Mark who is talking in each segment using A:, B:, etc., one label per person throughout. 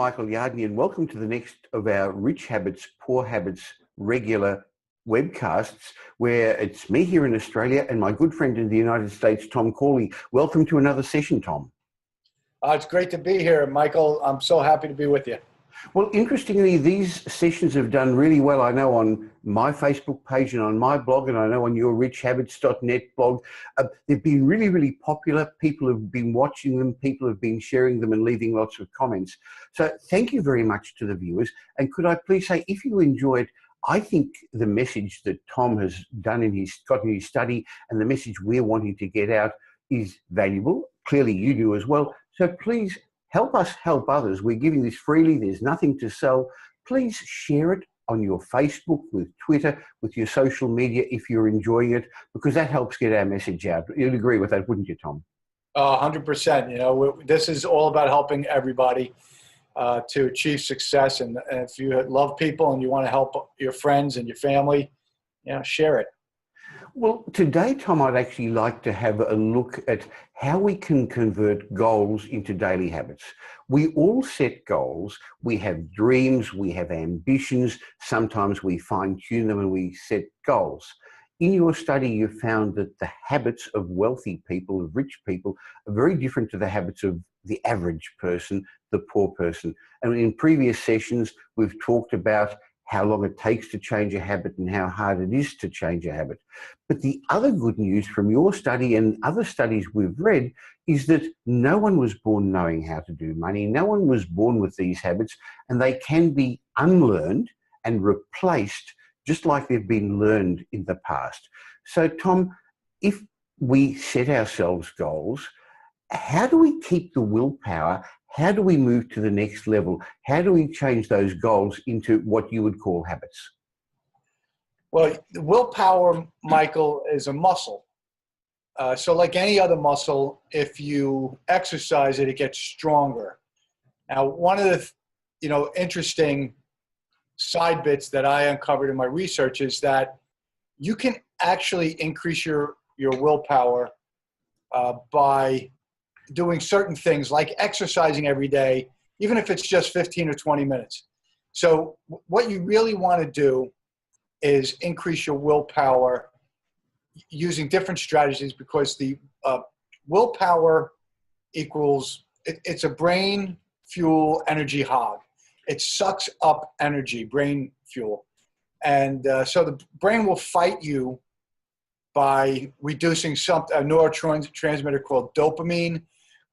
A: Michael Yardney, and welcome to the next of our Rich Habits, Poor Habits regular webcasts, where it's me here in Australia and my good friend in the United States, Tom Corley. Welcome to another session, Tom.
B: It's great to be here, Michael. I'm so happy to be with you.
A: Well, interestingly, these sessions have done really well. I know on my Facebook page and on my blog, and I know on your richhabits.net blog, they've been really, really popular. People have been watching them. People have been sharing them and leaving lots of comments. So thank you very much to the viewers. And could I please say, if you enjoyed, I think the message that Tom has done in his study and the message we're wanting to get out is valuable. Clearly you do as well. So please help us help others. We're giving this freely. There's nothing to sell. Please share it on your Facebook, with Twitter, with your social media if you're enjoying it, because that helps get our message out. You'd agree with that, wouldn't you, Tom?
B: 100%. You know, this is all about helping everybody to achieve success. And if you love people and you want to help your friends and your family, share it.
A: Well, today, Tom, I'd actually like to have a look at how we can convert goals into daily habits. We all set goals. We have dreams, we have ambitions. Sometimes we fine-tune them and we set goals. In your study, you found that the habits of wealthy people, of rich people, are very different to the habits of the average person, the poor person. And in previous sessions, we've talked about how long it takes to change a habit and how hard it is to change a habit. But the other good news from your study and other studies we've read is that no one was born knowing how to do money. No one was born with these habits, and they can be unlearned and replaced just like they've been learned in the past. So, Tom, if we set ourselves goals, how do we keep the willpower? How do we move to the next level? How do we change those goals into what you would call habits?
B: Well, willpower, Michael, is a muscle. So like any other muscle, if you exercise it, it gets stronger. Now, one of the interesting side bits that I uncovered in my research is that you can actually increase your willpower by doing certain things like exercising every day, even if it's just 15 or 20 minutes. So what you really want to do is increase your willpower using different strategies, because the willpower equals, it's a brain fuel energy hog. It sucks up energy, brain fuel. And so the brain will fight you by reducing a neurotransmitter called dopamine.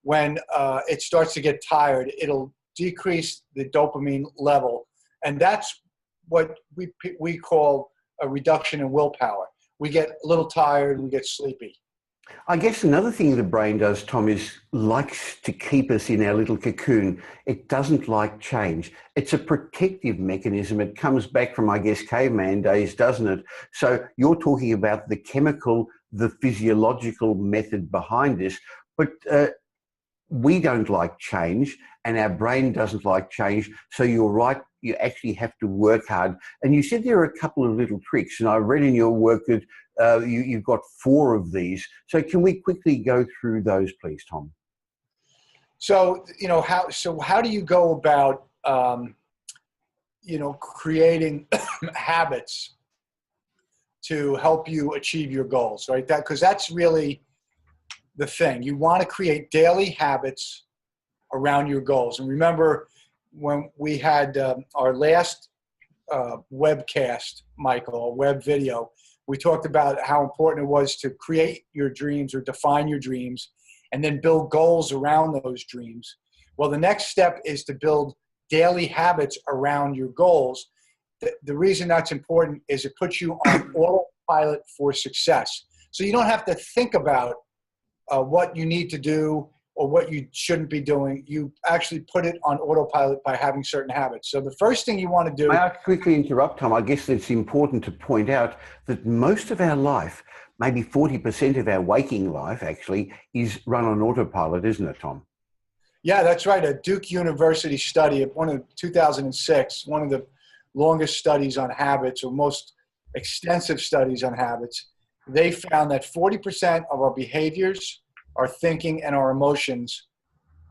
B: When it starts to get tired, it'll decrease the dopamine level. And that's what we call a reduction in willpower. We get a little tired, we get sleepy.
A: I guess another thing the brain does, Tom, is likes to keep us in our little cocoon. It doesn't like change. It's a protective mechanism. It comes back from, I guess, caveman days, doesn't it? So you're talking about the chemical, the physiological method behind this. But we don't like change, and our brain doesn't like change. So you're right, you actually have to work hard. And you said there are a couple of little tricks, and I read in your work that you've got 4 of these. So can we quickly go through those, please, Tom?
B: So, how do you go about, creating habits to help you achieve your goals, right? Because that's really the thing. You want to create daily habits around your goals. And remember, when we had our last webcast, Michael, a web video, we talked about how important it was to create your dreams or define your dreams and then build goals around those dreams. Well, the next step is to build daily habits around your goals. The reason that's important is it puts you on autopilot for success. So you don't have to think about what you need to do or what you shouldn't be doing. You actually put it on autopilot by having certain habits. So the first thing you want to do...
A: May I quickly interrupt, Tom? I guess it's important to point out that most of our life, maybe 40% of our waking life actually, is run on autopilot, isn't it, Tom?
B: Yeah, that's right. A Duke University study, 2006, one of the longest studies on habits, or most extensive studies on habits, they found that 40% of our behaviors, our thinking, and our emotions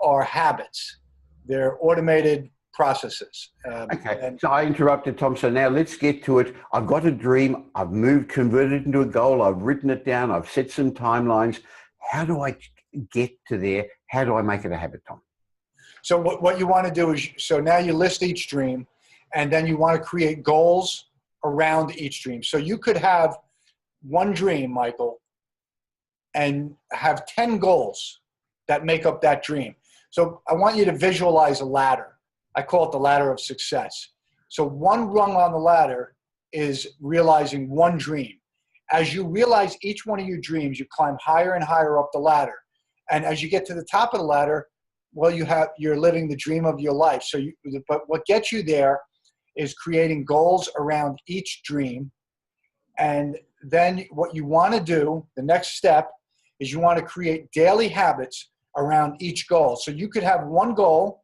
B: are habits. They're automated processes.
A: Okay, so I interrupted, Tom. So now let's get to it. I've got a dream. I've converted it into a goal. I've written it down. I've set some timelines. How do I get to there? How do I make it a habit, Tom?
B: So what you want to do is, so now you list each dream, and then you want to create goals around each dream. So you could have one dream, Michael, and have 10 goals that make up that dream. So I want you to visualize a ladder. I call it the ladder of success. So one rung on the ladder is realizing one dream. As you realize each one of your dreams, you climb higher and higher up the ladder. And as you get to the top of the ladder, well, you're living the dream of your life. But what gets you there is creating goals around each dream. And then what you want to do, the next step, is you want to create daily habits around each goal. So you could have one goal,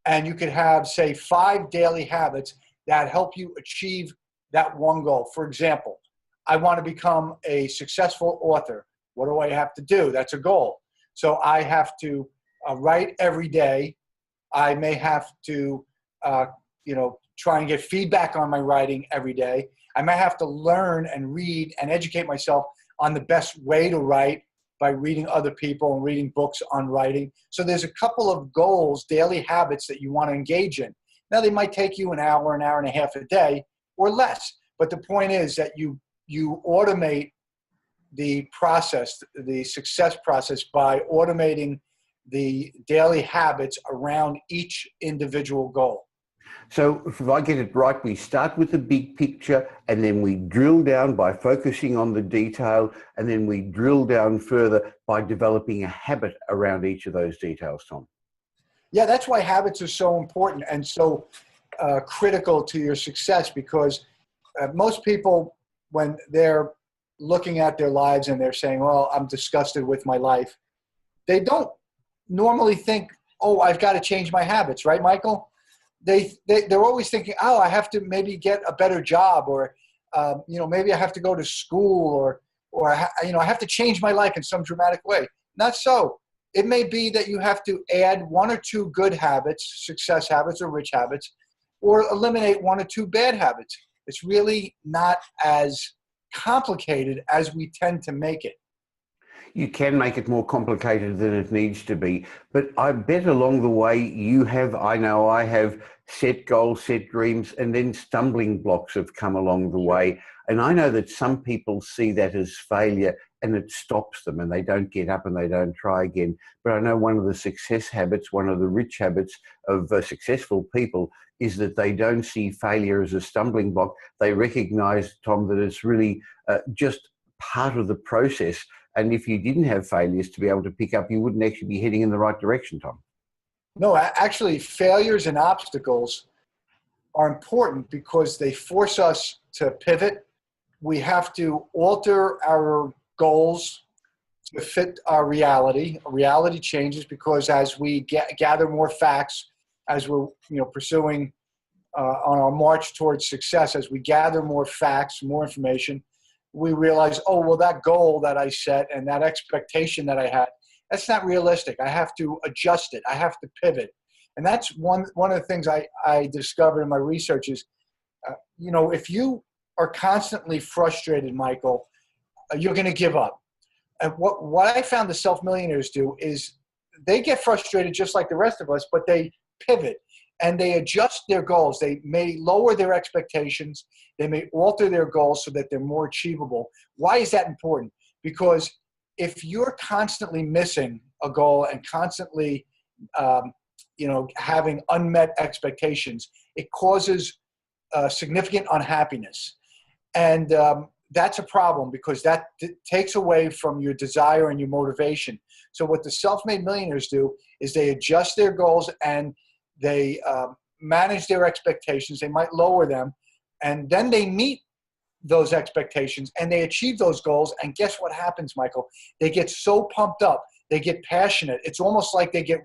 B: and you could have, say, 5 daily habits that help you achieve that one goal. For example, I want to become a successful author. What do I have to do? That's a goal. So I have to write every day. I may have to, try and get feedback on my writing every day. I might have to learn and read and educate myself on the best way to write by reading other people and reading books on writing. So there's a couple of goals, daily habits that you want to engage in. Now, they might take you an hour and a half a day or less. But the point is that you automate the process, the success process, by automating the daily habits around each individual goal.
A: So if I get it right, we start with the big picture, and then we drill down by focusing on the detail, and then we drill down further by developing a habit around each of those details, Tom.
B: Yeah, that's why habits are so important and so critical to your success, because most people, when they're looking at their lives and they're saying, well, I'm disgusted with my life, they don't normally think, oh, I've got to change my habits, right, Michael? They're always thinking, oh, I have to maybe get a better job, or maybe I have to go to school, or I have to change my life in some dramatic way. Not so. It may be that you have to add 1 or 2 good habits, success habits or rich habits, or eliminate 1 or 2 bad habits. It's really not as complicated as we tend to make it.
A: You can make it more complicated than it needs to be. But I bet along the way I have set goals, set dreams, and then stumbling blocks have come along the way. And I know that some people see that as failure, and it stops them, and they don't get up and they don't try again. But I know one of the success habits, one of the rich habits of successful people, is that they don't see failure as a stumbling block. They recognize, Tom, that it's really just part of the process. And if you didn't have failures to be able to pick up, you wouldn't actually be heading in the right direction, Tom.
B: No, actually, failures and obstacles are important because they force us to pivot. We have to alter our goals to fit our reality. Reality changes because as we gather more facts, as we're pursuing on our march towards success, as we gather more facts, more information, we realize, oh, well, that goal that I set and that expectation that I had, that's not realistic. I have to adjust it. I have to pivot. And that's one of the things I discovered in my research is, if you are constantly frustrated, Michael, you're going to give up. And what I found the self-millionaires do is they get frustrated just like the rest of us, but they pivot and they adjust their goals. They may lower their expectations. They may alter their goals so that they're more achievable. Why is that important? Because if you're constantly missing a goal and constantly, having unmet expectations, it causes significant unhappiness. And that's a problem because that takes away from your desire and your motivation. So what the self-made millionaires do is they adjust their goals and they manage their expectations. They might lower them, and then they meet those expectations and they achieve those goals. And guess what happens, Michael? They get so pumped up. They get passionate. It's almost like they get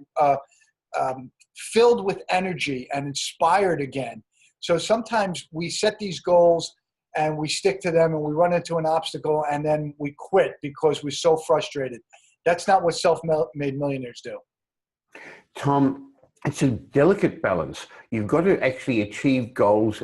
B: filled with energy and inspired again. So sometimes we set these goals and we stick to them and we run into an obstacle and then we quit because we're so frustrated. That's not what self-made millionaires do.
A: Tom, It's a delicate balance. You've got to actually achieve goals,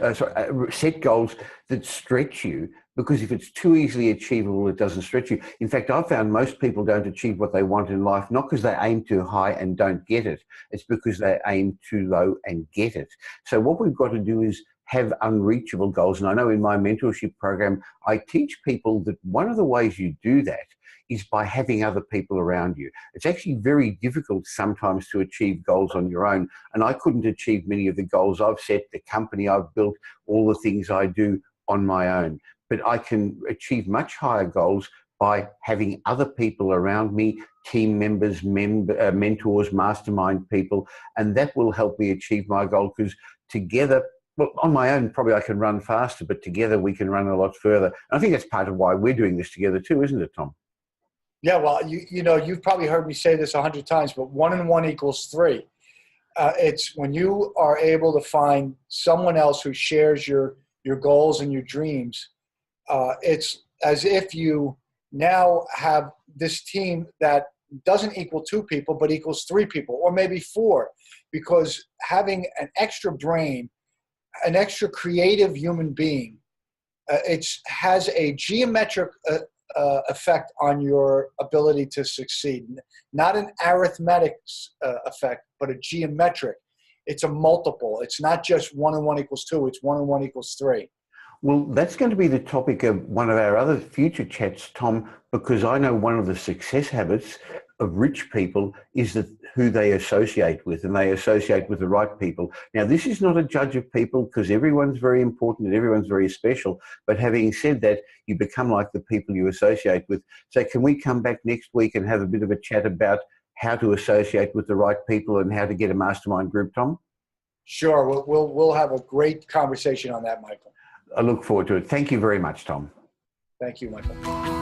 A: set goals that stretch you, because if it's too easily achievable, it doesn't stretch you. In fact, I've found most people don't achieve what they want in life, not because they aim too high and don't get it. It's because they aim too low and get it. So what we've got to do is have unreachable goals. And I know in my mentorship program, I teach people that one of the ways you do that is by having other people around you. It's actually very difficult sometimes to achieve goals on your own. And I couldn't achieve many of the goals I've set, the company I've built, all the things I do on my own. But I can achieve much higher goals by having other people around me, team members, mentors, mastermind people, and that will help me achieve my goal, because together, well, on my own, probably I can run faster, but together we can run a lot further. And I think that's part of why we're doing this together too, isn't it, Tom?
B: Yeah, well, you know, you've probably heard me say this 100 times, but 1 and 1 equals 3. It's when you are able to find someone else who shares your goals and your dreams. It's as if you now have this team that doesn't equal 2 people, but equals 3 people, or maybe 4, because having an extra brain, an extra creative human being, it has a geometric effect on your ability to succeed. Not an arithmetic effect, but a geometric. It's a multiple. It's not just 1 and 1 equals 2. It's 1 and 1 equals 3.
A: Well, that's going to be the topic of one of our other future chats, Tom, because I know one of the success habits of rich people is that who they associate with, and they associate with the right people. Now, this is not a judge of people, because everyone's very important and everyone's very special. But having said that, you become like the people you associate with. So can we come back next week and have a bit of a chat about how to associate with the right people and how to get a mastermind group, Tom?
B: Sure. We'll have a great conversation on that, Michael.
A: I look forward to it. Thank you very much, Tom.
B: Thank you, Michael.